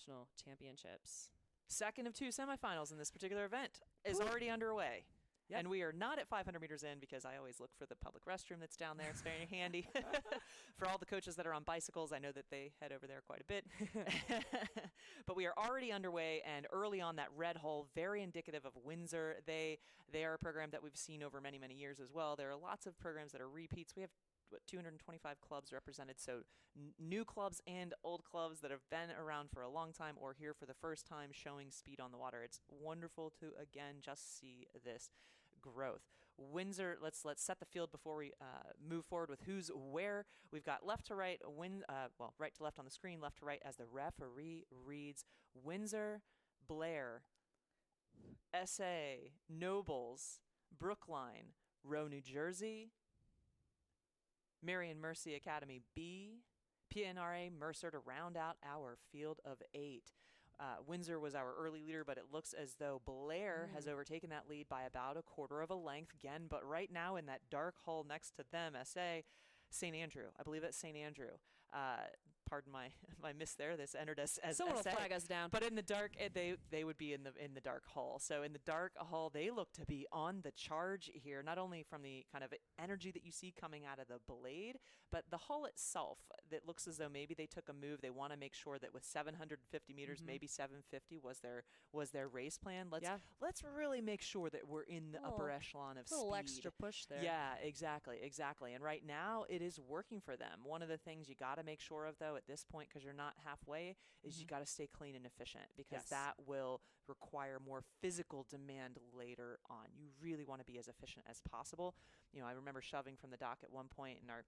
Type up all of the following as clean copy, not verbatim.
national championships. Second of two semifinals in this particular event is already underway. Yep. And we are not at 500 meters in because I always look for the public restroom that's down there. It's very handy. For all the coaches that are on bicycles, I know that they head over there quite a bit. But we are already underway, and early on, that red hull, very indicative of Windsor. They are a program that we've seen over many, many years as well. There are lots of programs that are repeats. We have 225 clubs represented, so new clubs and old clubs that have been around for a long time or here for the first time showing speed on the water. It's wonderful to, again, just see this growth. Windsor, let's set the field before we move forward with who's where. We've got left to right, right to left on the screen, left to right as the referee reads. Windsor, Blair, SA, Nobles, Brookline, Rowe, New Jersey, Marion Mercy Academy B, PNRA Mercer to round out our field of 8. Windsor was our early leader, but it looks as though Blair has overtaken that lead by about a quarter of a length again. But right now in that dark hull next to them, SA, St. Andrew. I believe it's St. Andrew. Pardon my miss there. This entered us as someone SA. Will flag us down. But in the dark, they would be in the dark hull. So in the dark hull, they look to be on the charge here, not only from the kind of energy that you see coming out of the blade, but the hull itself. That looks as though maybe they took a move. They want to make sure that with 750 meters, maybe 750 was their race plan. Let's really make sure that we're in the upper echelon of speed. A little extra push there. Yeah, exactly. And right now it is working for them. One of the things you got to make sure of, though, at this point, because you're not halfway, is you got to stay clean and efficient, because that will require more physical demand later on. You really want to be as efficient as possible. I remember shoving from the dock at one point, and our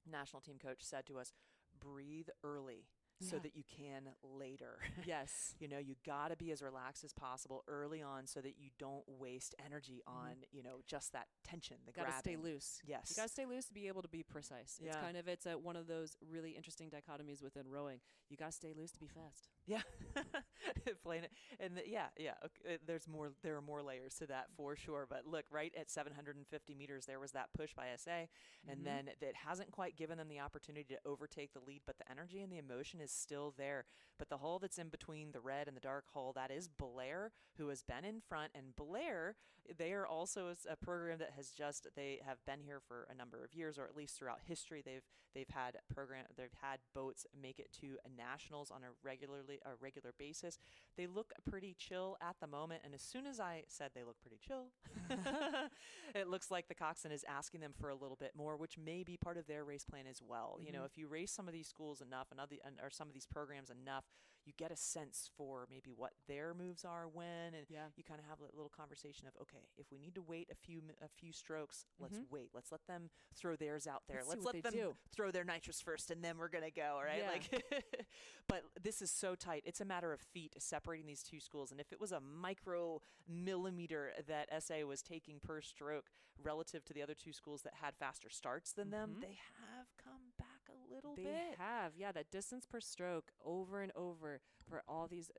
national team coach said to us, breathe early so that you can later. Yes. You got to be as relaxed as possible early on so that you don't waste energy on, just that tension, the grabbing. Got to stay loose. Yes. You got to stay loose to be able to be precise. It's one of those really interesting dichotomies within rowing. You got to stay loose to be fast. Yeah. Playing it. And okay. There are more layers to that for sure. But look, right at 750 meters, there was that push by SA. And then it hasn't quite given them the opportunity to overtake the lead, but the energy and the emotion is still there. But the hull that's in between the red and the dark hull, that is Blair, who has been in front. And Blair, they are also a program that they have been here for a number of years, or at least throughout history. They've had boats make it to nationals on a regular basis. They look pretty chill at the moment, and as soon as I said they look pretty chill, it looks like the coxswain is asking them for a little bit more, which may be part of their race plan as well. If you race some of these schools enough or some of these programs enough, you get a sense for maybe what their moves are when, and you kind of have a little conversation of, okay, if we need to wait a few strokes, let's wait. Let's let them throw theirs out there. Let's let them throw their nitrous first, and then we're going to go, right? Yeah. But this is so tight. It's a matter of feet separating these two schools, and if it was a micro millimeter that SA was taking per stroke relative to the other two schools that had faster starts than them, they have come back a little bit. They have, that distance per stroke over and over for all these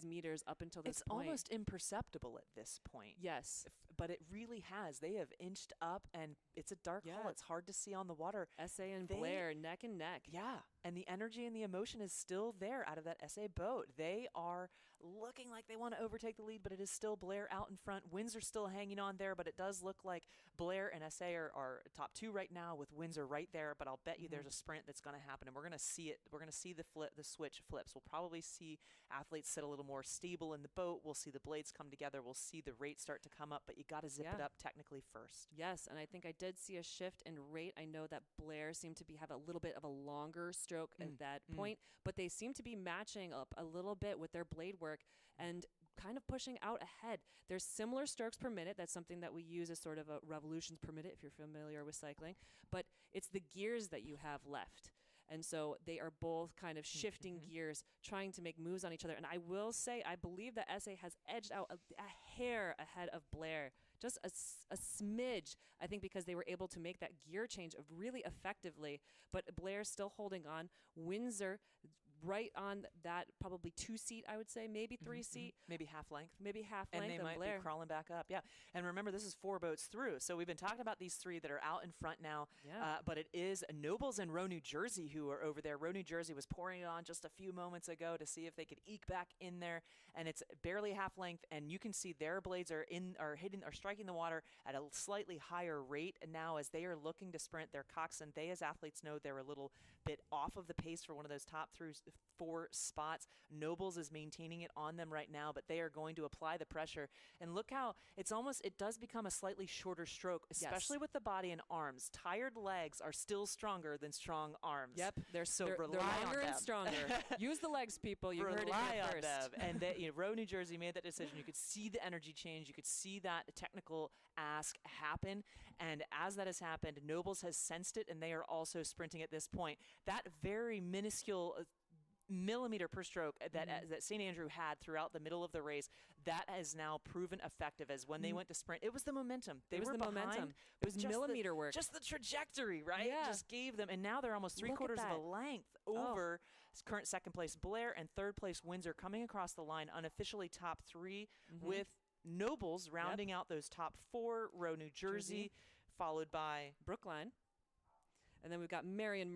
meters up until this point. It's almost imperceptible at this point. Yes. But it really has. They have inched up, and it's a dark hull. It's hard to see on the water. SA and Blair, neck and neck. Yeah. And the energy and the emotion is still there out of that SA boat. They are looking like they want to overtake the lead, but it is still Blair out in front. Windsor still hanging on there, but it does look like Blair and SA are top two right now, with Windsor right there. But I'll bet you there's a sprint that's going to happen, and we're going to see it. We're going to see the switch flips. We'll probably see athletes sit a little more stable in the boat. We'll see the blades come together. We'll see the rate start to come up, but you got to zip it up technically first. Yes, and I think I did see a shift in rate. I know that Blair seemed to have a little bit of a longer stroke at that point, but they seem to be matching up a little bit with their blade work and kind of pushing out ahead. There's similar strokes per minute. That's something that we use as sort of a revolutions per minute if you're familiar with cycling, but it's the gears that you have left. And so they are both kind of shifting gears, trying to make moves on each other. And I will say, I believe that SA has edged out a hair ahead of Blair, just a smidge, I think, because they were able to make that gear change really effectively. But Blair's still holding on. Windsor right on that probably 2-seat, I would say, maybe 3-seat. Maybe half length. Maybe half And length. they might Blair. be crawling back up. Yeah. And remember, this is 4 boats through. So we've been talking about these 3 that are out in front now. Yeah. But it is Nobles and Row, New Jersey, who are over there. Row, New Jersey was pouring it on just a few moments ago to see if they could eke back in there. And it's barely half length. And you can see their blades are striking the water at a slightly higher rate. And now as they are looking to sprint their coxswain, they as athletes know they're a little bit off of the pace for one of those top 4 spots. Nobles is maintaining it on them right now, but they are going to apply the pressure. And look how it does become a slightly shorter stroke, especially with the body and arms. Tired legs are still stronger than strong arms. Yep, they're rely longer on and them. stronger. Use the legs, people. You heard it here first. And Row, New Jersey made that decision. You could see the energy change. You could see that technical ask happen. And as that has happened, Nobles has sensed it, and they are also sprinting at this point. That very minuscule millimeter per stroke that St. Andrew had throughout the middle of the race, that has now proven effective. As when they went to sprint, it was the momentum. It was the momentum. It was millimeter work. Just the trajectory, right? Yeah. Just gave them, and now they're almost 3/4 of a length over current second place Blair and third place Windsor, coming across the line unofficially top 3 with Nobles rounding out those top 4. Row, New Jersey, followed by Brookline. And then we've got Marion